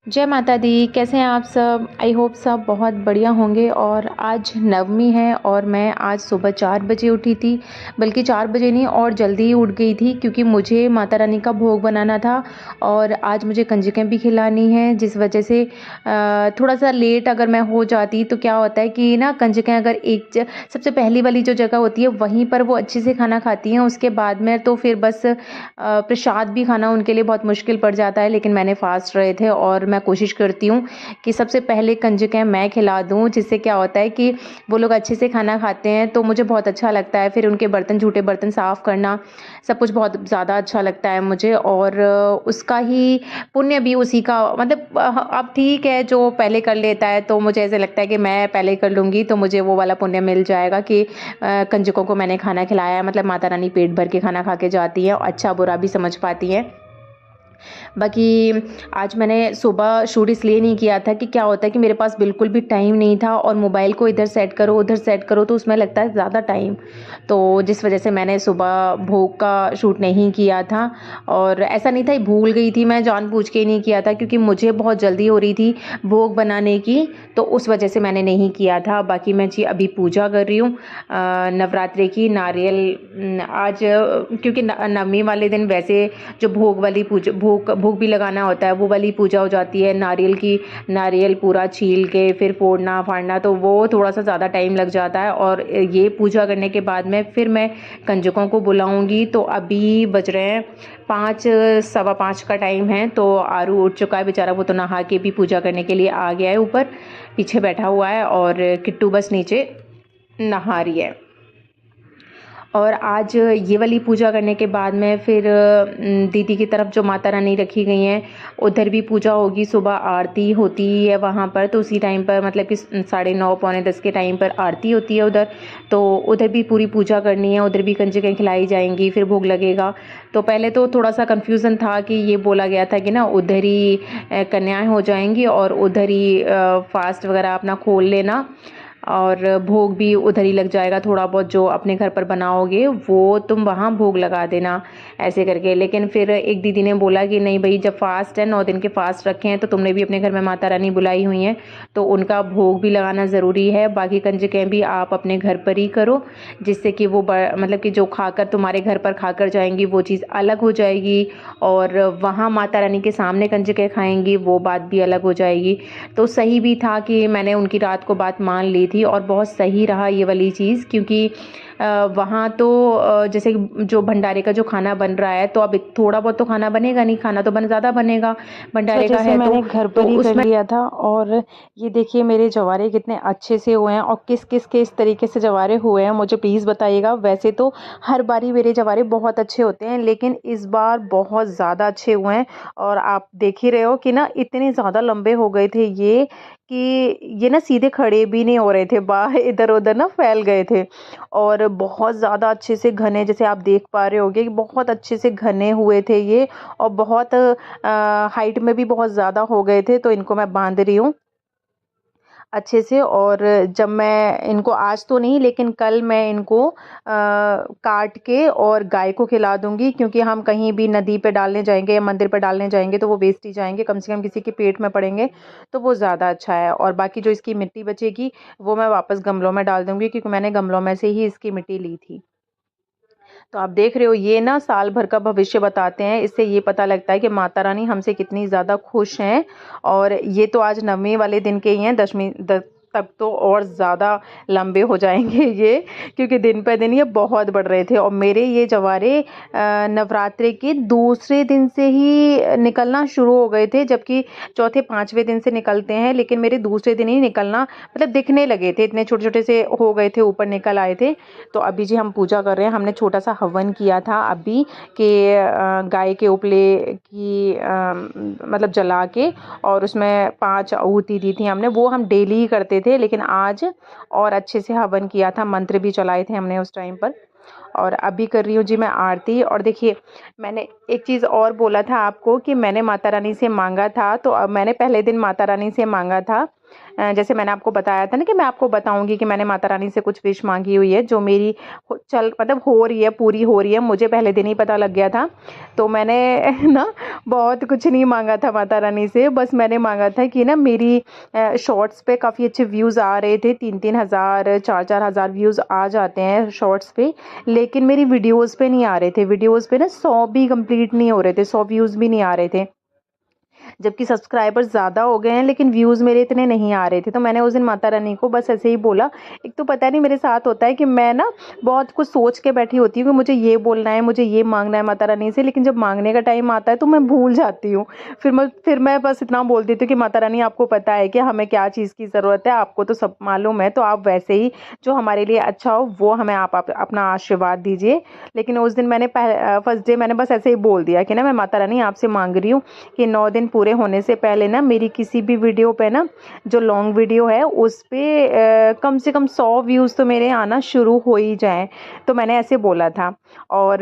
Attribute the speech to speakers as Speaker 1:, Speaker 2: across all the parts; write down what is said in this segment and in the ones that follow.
Speaker 1: जय माता दी। कैसे हैं आप सब? आई होप सब बहुत बढ़िया होंगे। और आज नवमी है और मैं आज सुबह 4 बजे उठी थी, बल्कि 4 बजे नहीं और जल्दी ही उठ गई थी क्योंकि मुझे माता रानी का भोग बनाना था और आज मुझे कंजकें भी खिलानी है, जिस वजह से थोड़ा सा लेट अगर मैं हो जाती तो क्या होता है कि ना कंजकें अगर सबसे पहली वाली जो जगह होती है वहीं पर वो अच्छे से खाना खाती हैं, उसके बाद में तो फिर बस प्रसाद भी खाना उनके लिए बहुत मुश्किल पड़ जाता है। लेकिन मैंने फास्ट रहे थे और मैं कोशिश करती हूँ कि सबसे पहले कंजकें मैं खिला दूँ, जिससे क्या होता है कि वो लोग अच्छे से खाना खाते हैं तो मुझे बहुत अच्छा लगता है। फिर उनके बर्तन, झूठे बर्तन साफ़ करना, सब कुछ बहुत ज़्यादा अच्छा लगता है मुझे। और उसका ही पुण्य भी उसी का, मतलब अब ठीक है जो पहले कर लेता है तो मुझे ऐसे लगता है कि मैं पहले कर लूँगी तो मुझे वो वाला पुण्य मिल जाएगा कि कंजकों को मैंने खाना खिलाया है। मतलब माता रानी पेट भर के खाना खा के जाती है और अच्छा बुरा भी समझ पाती है। बाकी आज मैंने सुबह शूट इसलिए नहीं किया था कि क्या होता है कि मेरे पास बिल्कुल भी टाइम नहीं था और मोबाइल को इधर सेट करो उधर सेट करो तो उसमें लगता है ज़्यादा टाइम, तो जिस वजह से मैंने सुबह भोग का शूट नहीं किया था। और ऐसा नहीं था, भूल गई थी, मैं जानबूझ के नहीं किया था क्योंकि मुझे बहुत जल्दी हो रही थी भोग बनाने की, तो उस वजह से मैंने नहीं किया था। बाकी मैं जी अभी पूजा कर रही हूँ नवरात्रि की। नारियल आज क्योंकि नवमी वाले दिन वैसे जो भोग वाली पूजा, भोग भोग भी लगाना होता है, वो वाली पूजा हो जाती है नारियल की। नारियल पूरा छील के फिर फोड़ना फाड़ना तो वो थोड़ा सा ज़्यादा टाइम लग जाता है। और ये पूजा करने के बाद में फिर मैं कंजकों को बुलाऊंगी। तो अभी बज रहे हैं 5, 5:15 का टाइम है। तो आरू उठ चुका है बेचारा, वो तो नहा के भी पूजा करने के लिए आ गया है, ऊपर पीछे बैठा हुआ है और किट्टू बस नीचे नहा रही है। और आज ये वाली पूजा करने के बाद में फिर दीदी की तरफ जो माता रानी रखी गई हैं उधर भी पूजा होगी। सुबह आरती होती है वहाँ पर, तो उसी टाइम पर मतलब कि 9:30 पौने 10 के टाइम पर आरती होती है उधर, तो उधर भी पूरी पूजा करनी है। उधर भी कंजकें खिलाई जाएंगी, फिर भोग लगेगा। तो पहले तो थोड़ा सा कन्फ्यूज़न था कि ये बोला गया था कि ना उधर ही कन्याएँ हो जाएंगी और उधर ही फास्ट वगैरह अपना खोल लेना और भोग भी उधर ही लग जाएगा। थोड़ा बहुत जो अपने घर पर बनाओगे वो तुम वहाँ भोग लगा देना, ऐसे करके। लेकिन फिर एक दीदी ने बोला कि नहीं भाई, जब फास्ट है, 9 दिन के फास्ट रखे हैं, तो तुमने भी अपने घर में माता रानी बुलाई हुई हैं तो उनका भोग भी लगाना ज़रूरी है। बाकी कंजकें भी आप अपने घर पर ही करो, जिससे कि वो मतलब कि जो खाकर तुम्हारे घर पर खाकर जाएंगी वो चीज़ अलग हो जाएगी और वहाँ माता रानी के सामने कंजकें खाएंगी वो बात भी अलग हो जाएगी। तो सही भी था कि मैंने उनकी रात को बात मान ली थी और बहुत सही रहा ये वाली चीज़, क्योंकि वहाँ तो जैसे जो भंडारे का जो खाना बन रहा है तो अब थोड़ा बहुत तो खाना बनेगा नहीं, खाना तो ज़्यादा बनेगा,
Speaker 2: इस
Speaker 1: भंडारे
Speaker 2: वजह
Speaker 1: का
Speaker 2: से
Speaker 1: है
Speaker 2: मैंने घर
Speaker 1: तो
Speaker 2: पर ही कर
Speaker 1: उसमें
Speaker 2: लिया था। और ये देखिए मेरे जवारे कितने अच्छे से हुए हैं और किस किस के इस तरीके से जवारे हुए हैं मुझे प्लीज़ बताइएगा। वैसे तो हर बारी मेरे जवारे बहुत अच्छे होते हैं, लेकिन इस बार बहुत ज़्यादा अच्छे हुए हैं। और आप देख ही रहे हो कि ना इतने ज़्यादा लंबे हो गए थे ये, कि ये ना सीधे खड़े भी नहीं हो रहे थे, बाहर इधर उधर ना फैल गए थे। और बहुत ज़्यादा अच्छे से घने, जैसे आप देख पा रहे होंगे कि बहुत अच्छे से घने हुए थे ये। और बहुत हाइट में भी बहुत ज़्यादा हो गए थे, तो इनको मैं बांध रही हूँ अच्छे से। और जब मैं इनको, आज तो नहीं लेकिन कल मैं इनको काट के और गाय को खिला दूंगी, क्योंकि हम कहीं भी नदी पे डालने जाएंगे या मंदिर पे डालने जाएंगे तो वो वेस्ट ही जाएंगे, कम से कम किसी के पेट में पड़ेंगे तो वो ज़्यादा अच्छा है। और बाकी जो इसकी मिट्टी बचेगी वो मैं वापस गमलों में डाल दूंगी, क्योंकि मैंने गमलों में से ही इसकी मिट्टी ली थी। तो आप देख रहे हो ये ना साल भर का भविष्य बताते हैं, इससे ये पता लगता है कि माता रानी हमसे कितनी ज़्यादा खुश हैं। और ये तो आज नवमी वाले दिन के ही हैं, दशमी तक तो और ज़्यादा लंबे हो जाएंगे ये, क्योंकि दिन पर दिन ये बहुत बढ़ रहे थे। और मेरे ये जवारे नवरात्रि के दूसरे दिन से ही निकलना शुरू हो गए थे, जबकि चौथे पाँचवें दिन से निकलते हैं, लेकिन मेरे दूसरे दिन ही निकलना मतलब दिखने लगे थे, इतने छोटे छोटे से हो गए थे, ऊपर निकल आए थे। तो अभी जी हम पूजा कर रहे हैं, हमने छोटा सा हवन किया था अभी कि गाय के उपले की मतलब जला के, और उसमें 5 आहुति दी थी हमने, वो हम डेली ही करते थे, लेकिन आज और अच्छे से हवन किया था, मंत्र भी चलाए थे हमने उस टाइम पर। और अभी कर रही हूँ जी मैं आरती। और देखिए मैंने एक चीज़ और बोला था आपको कि मैंने माता रानी से मांगा था, तो अब मैंने पहले दिन माता रानी से मांगा था जैसे मैंने आपको बताया था ना कि मैं आपको बताऊँगी कि मैंने माता रानी से कुछ विश माँगी हुई है, जो मेरी मतलब हो रही है, पूरी हो रही है। मुझे पहले दिन ही पता लग गया था। तो मैंने ना बहुत कुछ नहीं माँगा था माता रानी से, बस मैंने माँगा था कि ना मेरी शॉर्ट्स पे काफ़ी अच्छे व्यूज़ आ रहे थे, 3-3 हज़ार, 4-4 हज़ार व्यूज़ आ जाते हैं शॉर्ट्स पे, लेकिन मेरी वीडियोज़ पे नहीं आ रहे थे। वीडियोज़ पे ना 100 भी कंप्लीट नहीं हो रहे थे, 100 व्यूज़ भी नहीं आ रहे थे। जबकि सब्सक्राइबर्स ज़्यादा हो गए हैं, लेकिन व्यूज़ मेरे इतने नहीं आ रहे थे। तो मैंने उस दिन माता रानी को बस ऐसे ही बोला। एक तो पता नहीं मेरे साथ होता है कि मैं ना बहुत कुछ सोच के बैठी होती हूँ कि मुझे ये बोलना है, मुझे ये माँगना है माता रानी से, लेकिन जब माँगने का टाइम आता है तो मैं भूल जाती हूँ। फिर मैं बस इतना बोल देती हूँ कि माता रानी, आपको पता है कि हमें क्या चीज़ की ज़रूरत है, आपको तो सब मालूम है, तो आप वैसे ही जो हमारे लिए अच्छा हो वो हमें आप अपना आशीर्वाद दीजिए। लेकिन उस दिन मैंने फर्स्ट डे मैंने बस ऐसे ही बोल दिया कि ना मैं माता रानी आपसे माँग रही हूँ कि 9 दिन पूरे होने से पहले ना मेरी किसी भी वीडियो पे ना, जो लॉन्ग वीडियो है उस पे कम से कम 100 व्यूज़ तो मेरे आना शुरू हो ही जाएँ। तो मैंने ऐसे बोला था। और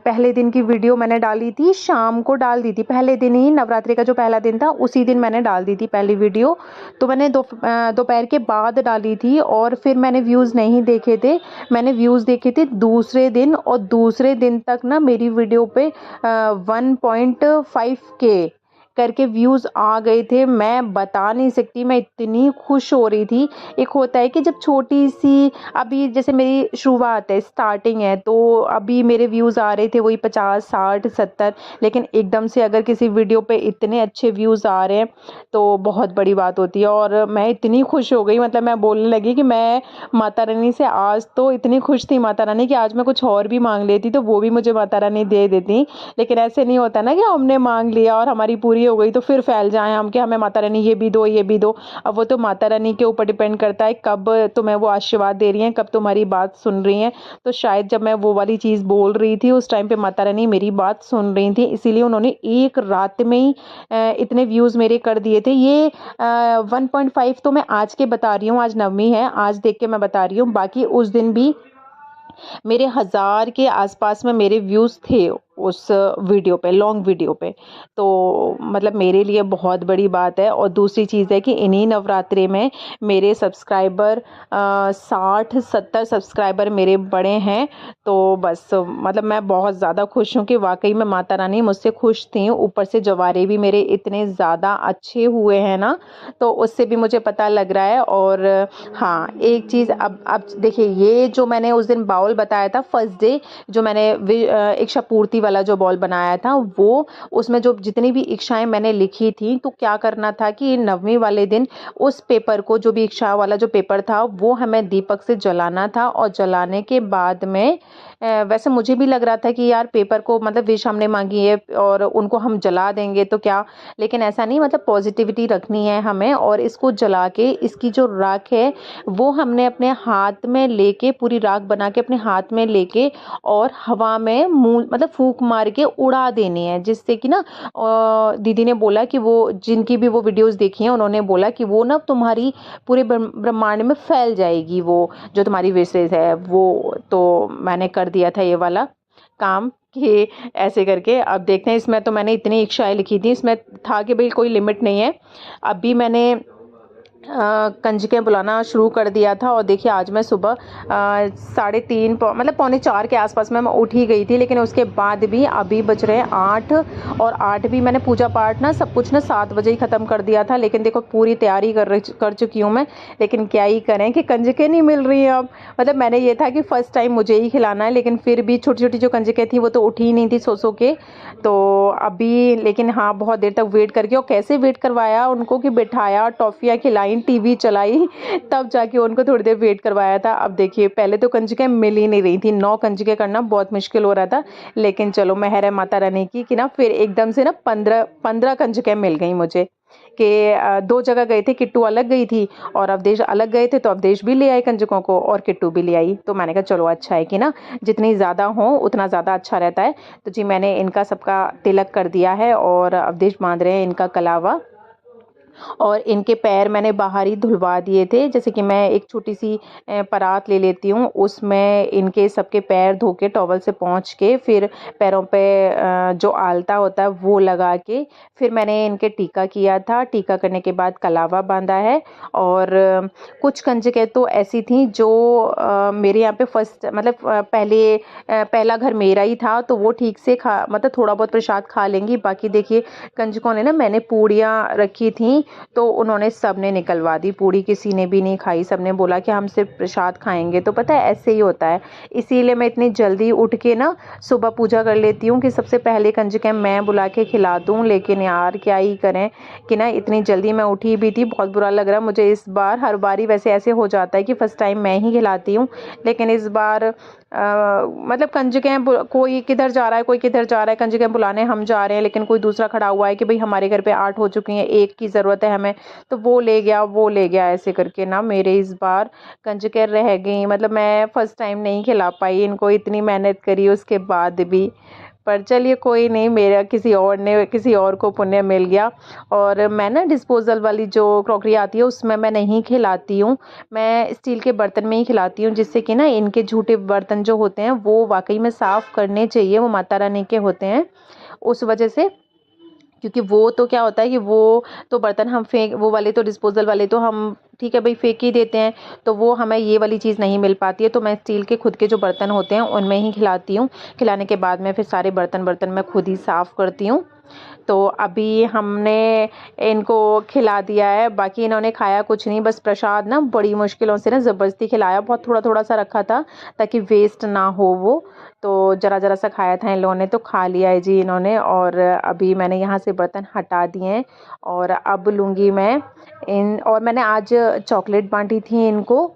Speaker 2: पहले दिन की वीडियो मैंने डाली थी, शाम को डाल दी थी। पहले दिन ही, नवरात्रि का जो पहला दिन था उसी दिन मैंने डाल दी थी पहली वीडियो। तो मैंने दोपहर के बाद डाली थी और फिर मैंने व्यूज़ नहीं देखे थे। मैंने व्यूज़ देखे थे दूसरे दिन, और दूसरे दिन तक ना मेरी वीडियो पे 1.5 के करके व्यूज़ आ गए थे। मैं बता नहीं सकती, मैं इतनी खुश हो रही थी। एक होता है कि जब छोटी-सी, अभी जैसे मेरी शुरुआत है, स्टार्टिंग है, तो अभी मेरे व्यूज़ आ रहे थे वही 50, 60, 70, लेकिन एकदम से अगर किसी वीडियो पे इतने अच्छे व्यूज़ आ रहे हैं, तो बहुत बड़ी बात होती है। और मैं इतनी खुश हो गई, मतलब मैं बोलने लगी कि मैं माता रानी से आज तो इतनी खुश थी माता रानी कि आज मैं कुछ और भी माँग लेती तो वो भी मुझे माता रानी दे देती। लेकिन ऐसे नहीं होता ना कि हमने माँग लिया और हमारी पूरी हो गई तो फिर फैल जाएँ हम कि हमें माता रानी ये भी दो, ये भी दो। अब वो तो माता रानी के ऊपर डिपेंड करता है कब तुम्हें वो आशीर्वाद दे रही हैं, कब तुम्हारी बात सुन रही हैं। तो शायद जब मैं वो वाली चीज़ बोल रही थी उस टाइम पे माता रानी मेरी बात सुन रही थी, इसीलिए उन्होंने एक रात में ही इतने व्यूज़ मेरे कर दिए थे। ये 1.5 तो मैं आज के बता रही हूँ, आज नवमी है, आज देख के मैं बता रही हूँ। बाकी उस दिन भी मेरे 1000 के आसपास में मेरे व्यूज़ थे उस वीडियो पे, लॉन्ग वीडियो पे। तो मतलब मेरे लिए बहुत बड़ी बात है। और दूसरी चीज़ है कि इन्हीं नवरात्रि में मेरे सब्सक्राइबर 60-70 सब्सक्राइबर मेरे बढ़े हैं। तो बस मतलब मैं बहुत ज़्यादा खुश हूँ कि वाक़ई में माता रानी मुझसे खुश थीं। ऊपर से जवारे भी मेरे इतने ज़्यादा अच्छे हुए हैं ना, तो उससे भी मुझे पता लग रहा है। और हाँ, एक चीज़ अब देखिए, ये जो मैंने उस दिन बाउल बताया था फर्स्ट डे, जो मैंने इच्छा पूर्ति वाला जो बॉल बनाया था, वो उसमें जो जितनी भी इच्छाएं मैंने लिखी थी, तो क्या करना था कि नवमी वाले दिन उस पेपर को, जो भी इच्छा वाला जो पेपर था, वो हमें दीपक से जलाना था। और जलाने के बाद में वैसे मुझे भी लग रहा था कि यार पेपर को मतलब विश हमने मांगी है और उनको हम जला देंगे तो क्या, लेकिन ऐसा नहीं, मतलब पॉजिटिविटी रखनी है हमें। और इसको जला के इसकी जो राख है वो हमने अपने हाथ में लेके, पूरी राख बना के अपने हाथ में लेके और हवा में मुंह मतलब फूंक मार के उड़ा देनी है, जिससे कि ना दीदी ने बोला कि वो, जिनकी भी वो वीडियोस देखी हैं, उन्होंने बोला कि वो ना तुम्हारी पूरे ब्रह्मांड में फैल जाएगी, वो जो तुम्हारी विशेष है वो। तो मैंने कर दिया था ये वाला काम कि ऐसे करके। अब देखते हैं, इसमें तो मैंने इतनी इच्छाएं लिखी थी, इसमें था कि भाई कोई लिमिट नहीं है। अभी मैंने कंजकें बुलाना शुरू कर दिया था। और देखिए आज मैं सुबह 3:30 मतलब 3:45 के आसपास में मैं उठ ही गई थी, लेकिन उसके बाद भी अभी बज रहे हैं 8, और 8 भी मैंने पूजा पाठ ना सब कुछ ना 7 बजे ही ख़त्म कर दिया था। लेकिन देखो पूरी तैयारी कर चुकी हूँ मैं, लेकिन क्या ही करें कि कंजकें नहीं मिल रही हैं अब। मतलब मैंने ये था कि फ़र्स्ट टाइम मुझे ही खिलाना है, लेकिन फिर भी छोटी छोटी जो कंजकें थी वो तो उठी ही नहीं थी सो के। तो अभी लेकिन हाँ, बहुत देर तक वेट करके, और कैसे वेट करवाया उनको कि बिठाया, टॉफ़ियाँ खिलाई, टीवी चलाई, तब जाके उनको थोड़ी देर वेट करवाया था। अब देखिए, पहले तो कंजकें मिल ही नहीं रही थी, 9 कंजकें करना बहुत मुश्किल हो रहा था। लेकिन चलो मेहर है माता रानी की कि ना फिर एकदम से ना 15 कंजकें मिल गई मुझे। कि 2 जगह गए थे, किट्टू अलग गई थी और अवधेश अलग गए थे, तो अवधेश भी ले आई कंजकों को और किट्टू भी ले आई। तो मैंने कहा चलो अच्छा है कि ना जितनी ज़्यादा हो उतना ज़्यादा अच्छा रहता है। तो जी मैंने इनका सबका तिलक कर दिया है और अवधेश बांध रहे हैं इनका कलावा। और इनके पैर मैंने बाहर ही धुलवा दिए थे। जैसे कि मैं एक छोटी सी परात ले लेती हूँ, उसमें इनके सबके पैर धो के टॉवल से पोंछ के फिर पैरों पे जो आलता होता है वो लगा के फिर मैंने इनके टीका किया था। टीका करने के बाद कलावा बांधा है। और कुछ कंजकें तो ऐसी थी जो मेरे यहाँ पे फर्स्ट मतलब पहला घर मेरा ही था, तो वो ठीक से खा मतलब थोड़ा बहुत प्रसाद खा लेंगी। बाकी देखिए कंजकों ने ना, मैंने पूड़ियाँ रखी थी तो उन्होंने सब ने निकलवा दी। पूड़ी किसी ने भी नहीं खाई, सब ने बोला कि हम सिर्फ प्रसाद खाएंगे। तो पता है ऐसे ही होता है, इसीलिए मैं इतनी जल्दी उठ के ना सुबह पूजा कर लेती हूँ कि सबसे पहले कंजकें मैं बुला के खिला दूँ। लेकिन यार क्या ही करें कि ना इतनी जल्दी मैं उठी भी थी, बहुत बुरा लग रहा है मुझे इस बार। हर बारी वैसे ऐसे हो जाता है कि फर्स्ट टाइम मैं ही खिलाती हूँ, लेकिन इस बार मतलब कंजकें कोई किधर जा रहा है, कोई किधर जा रहा है, कंजकें बुलाने हम जा रहे हैं, लेकिन कोई दूसरा खड़ा हुआ है कि भाई हमारे घर पे 8 हो चुकी हैं, एक की ज़रूरत है हमें, तो वो ले गया वो ले गया। ऐसे करके ना मेरे इस बार कंजकें रह गई। मतलब मैं फर्स्ट टाइम नहीं खिला पाई इनको, इतनी मेहनत करी उसके बाद भी। पर चलिए कोई नहीं, मेरा किसी और को पुण्य मिल गया। और मैं ना डिस्पोजल वाली जो क्रॉकरी आती है उसमें मैं नहीं खिलाती हूँ, मैं स्टील के बर्तन में ही खिलाती हूँ, जिससे कि ना इनके झूठे बर्तन जो होते हैं वो वाकई में साफ़ करने चाहिए, वो माता रानी के होते हैं उस वजह से। क्योंकि वो तो क्या होता है कि वो तो बर्तन हम वो वाले तो डिस्पोजल वाले तो हम ठीक है भाई फेंक ही देते हैं, तो वो हमें ये वाली चीज़ नहीं मिल पाती है। तो मैं स्टील के खुद के जो बर्तन होते हैं उनमें ही खिलाती हूँ। खिलाने के बाद में फिर सारे बर्तन मैं खुद ही साफ़ करती हूँ। तो अभी हमने इनको खिला दिया है, बाकी इन्होंने खाया कुछ नहीं, बस प्रसाद ना बड़ी मुश्किलों से ना ज़बरदस्ती खिलाया, बहुत थोड़ा थोड़ा सा रखा था ताकि वेस्ट ना हो वो। तो ज़रा ज़रा सा खाया था इन लोगों ने, तो खा लिया है जी इन्होंने। और अभी मैंने यहाँ से बर्तन हटा दिए हैं और अब लूँगी मैं और मैंने आज चॉकलेट बांटी थी इनको,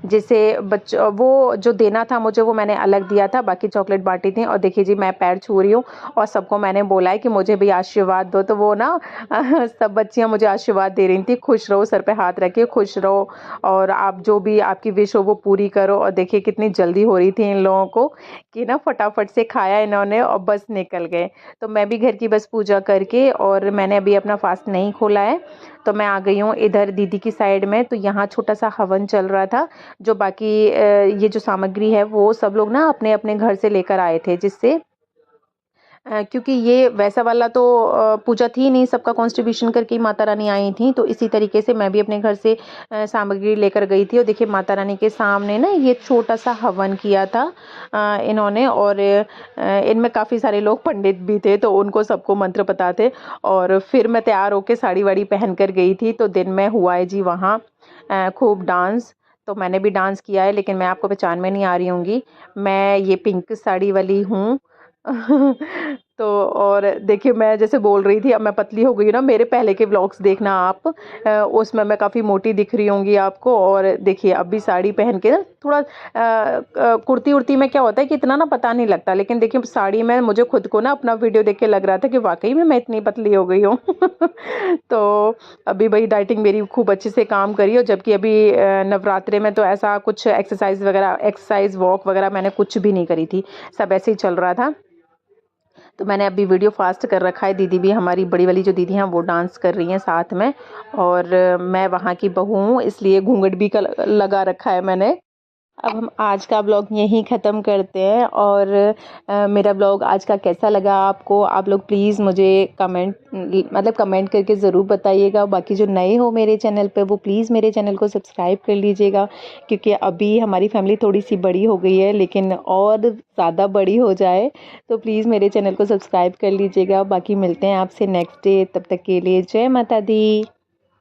Speaker 2: जिसे वो जो देना था मुझे वो मैंने अलग दिया था, बाकी चॉकलेट बांटी थी। और देखिए जी मैं पैर छू रही हूँ और सबको मैंने बोला है कि मुझे भी आशीर्वाद दो, तो वो ना सब बच्चियाँ मुझे आशीर्वाद दे रही थी, खुश रहो, सर पे हाथ रखिए, खुश रहो और आप जो भी आपकी विश हो वो पूरी करो। और देखिए कितनी जल्दी हो रही थी इन लोगों को कि ना फटाफट से खाया इन्होंने और बस निकल गए। तो मैं भी घर की बस पूजा करके, और मैंने अभी अपना फास्ट नहीं खोला है, तो मैं आ गई हूँ इधर दीदी की साइड में। तो यहाँ छोटा सा हवन चल रहा था, जो बाकी ये जो सामग्री है वो सब लोग ना अपने अपने घर से लेकर आए थे, जिससे क्योंकि ये वैसा वाला तो पूजा थी नहीं, सबका कॉन्ट्रीब्यूशन करके ही माता रानी आई थी, तो इसी तरीके से मैं भी अपने घर से सामग्री लेकर गई थी। और देखिए माता रानी के सामने ना ये छोटा सा हवन किया था इन्होंने। और इनमें काफ़ी सारे लोग पंडित भी थे, तो उनको सबको मंत्र पता थे। और फिर मैं तैयार होकर साड़ी वाड़ी पहन कर गई थी, तो दिन में हुआ है जी वहाँ खूब डांस। तो मैंने भी डांस किया है, लेकिन मैं आपको पहचान में नहीं आ रही होंगी, मैं ये पिंक साड़ी वाली हूँ। तो और देखिए मैं जैसे बोल रही थी, अब मैं पतली हो गई हूँ ना, मेरे पहले के व्लॉग्स देखना आप, उसमें मैं काफ़ी मोटी दिख रही होंगी आपको। और देखिए अब भी साड़ी पहन के ना थोड़ा कुर्ती उर्ती में क्या होता है कि इतना ना पता नहीं लगता, लेकिन देखिए साड़ी में मुझे खुद को ना अपना वीडियो देख के लग रहा था कि वाकई में मैं इतनी पतली हो गई हूँ। तो अभी भाई डाइटिंग मेरी खूब अच्छे से काम करी, और जबकि अभी नवरात्रे में तो ऐसा कुछ एक्सरसाइज वॉक वगैरह मैंने कुछ भी नहीं करी थी, सब ऐसे ही चल रहा था। तो मैंने अभी वीडियो फास्ट कर रखा है, दीदी भी हमारी बड़ी वाली जो दीदी हैं वो डांस कर रही हैं साथ में, और मैं वहाँ की बहू हूँ इसलिए घूंघट भी लगा रखा है मैंने। अब हम आज का ब्लॉग यहीं ख़त्म करते हैं। और मेरा ब्लॉग आज का कैसा लगा आपको, आप लोग प्लीज़ मुझे कमेंट करके ज़रूर बताइएगा। बाकी जो नए हो मेरे चैनल पे वो प्लीज़ मेरे चैनल को सब्सक्राइब कर लीजिएगा, क्योंकि अभी हमारी फैमिली थोड़ी सी बड़ी हो गई है, लेकिन और ज़्यादा बड़ी हो जाए तो प्लीज़ मेरे चैनल को सब्सक्राइब कर लीजिएगा। बाकी मिलते हैं आपसे नेक्स्ट डे, तब तक के लिए जय माता दी।